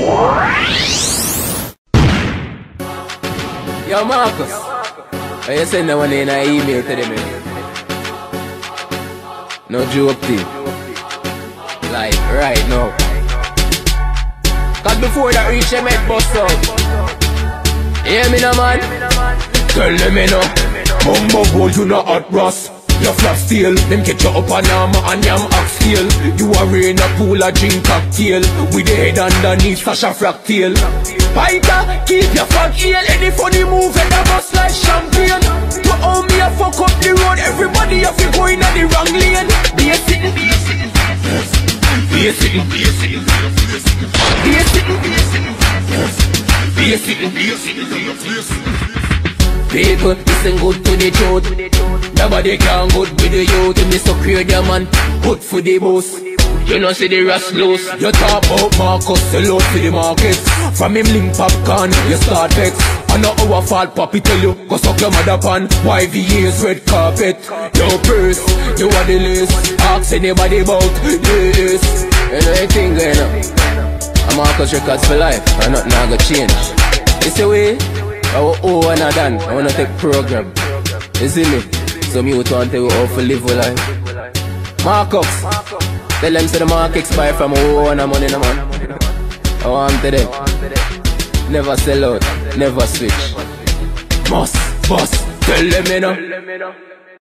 Yo, Marcus, I you send that one in an email to them. No joke thing. Like, right now. Cause before that reach them head bust out. Hear me now, man? Tell them you know. Mumbo gold, you know hot brass. You flat steel, them get you up on armor and yam oxtail. You are in a pool a drink cocktail with the head underneath slash a frack tail. Fighter, keep your fuck heel. Any funny move and a bust like champagne. To own me a fuck up the road. Everybody have to go in the wrong lane. Bey Settn, Bey Settn, Bey Settn, Bey Settn, Bey Settn, Bey Settn, Bey Settn. People, listen good to the truth. Nobody can good with the youth. You miss so create your man, good for the boss. You know see the rest loose. You talk about Marcus, sell out to the market. From him link popcorn, you start vex. I know our fault, papi tell you, go suck your mother pan. YVA's red carpet. Your purse, you are the list. Ask anybody about this. You know anything going on. I'm Marcus Records for life, and nothing I go change. You see way? I not done. I wanna take program. You see me? So me would want to tell you how to live a life. Marcus, tell them say the mark expire from and money no man. I want to them. Never sell out, never switch. Must, boss, tell them you know.